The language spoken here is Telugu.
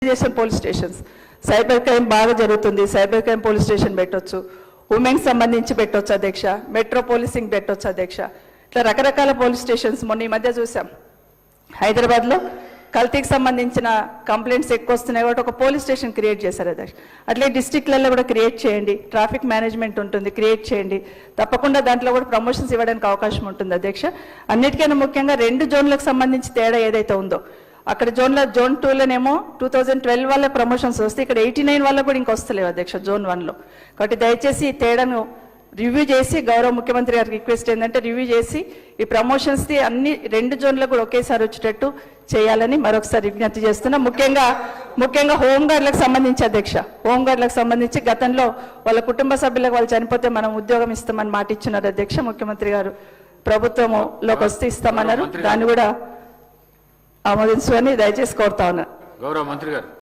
పోలీస్ స్టేషన్స్ సైబర్ క్రైమ్ బాగా జరుగుతుంది. సైబర్ క్రైమ్ పోలీస్ స్టేషన్ పెట్టొచ్చు, ఉమెన్కి సంబంధించి పెట్టొచ్చు అధ్యక్ష, మెట్రో పోలీసింగ్ పెట్టొచ్చు అధ్యక్ష. ఇట్లా రకరకాల పోలీస్ స్టేషన్స్ మొన్న ఈ మధ్య చూసాం. హైదరాబాద్లో కల్తీకి సంబంధించిన కంప్లైంట్స్ ఎక్కువ వస్తున్నాయి కాబట్టి ఒక పోలీస్ స్టేషన్ క్రియేట్ చేశారు అధ్యక్ష. అట్లే డిస్ట్రిక్ట్లలో కూడా క్రియేట్ చేయండి, ట్రాఫిక్ మేనేజ్మెంట్ ఉంటుంది, క్రియేట్ చేయండి. తప్పకుండా దాంట్లో కూడా ప్రమోషన్స్ ఇవ్వడానికి అవకాశం ఉంటుంది అధ్యక్ష. అన్నిటికైనా ముఖ్యంగా 2 జోన్లకు సంబంధించి తేడా ఏదైతే ఉందో, అక్కడ జోన్ 2లోనేమో 2012 వాళ్ళ ప్రమోషన్స్ వస్తే ఇక్కడ 89 వాళ్ళకు కూడా ఇంకా వస్తలేవు అధ్యక్ష జోన్ 1లో. కాబట్టి దయచేసి ఈ తేడాను రివ్యూ చేసి, గౌరవ ముఖ్యమంత్రి గారికి రిక్వెస్ట్ ఏంటంటే రివ్యూ చేసి ఈ ప్రమోషన్స్ది అన్ని 2 జోన్లకు కూడా ఒకేసారి వచ్చేటట్టు చేయాలని మరొకసారి విజ్ఞప్తి చేస్తున్నా. ముఖ్యంగా హోంగార్డులకు సంబంధించి అధ్యక్ష, హోంగార్డులకు సంబంధించి గతంలో వాళ్ళ కుటుంబ సభ్యులకు వాళ్ళు చనిపోతే మనం ఉద్యోగం ఇస్తామని మాట ఇచ్చినారు అధ్యక్ష. ముఖ్యమంత్రి గారు ప్రభుత్వంలోకి వస్తే ఇస్తామన్నారు, దాన్ని కూడా ఆమోదించుకొని దయచేసి కోరుతా ఉన్నారు. గౌరవ మంత్రి గారు.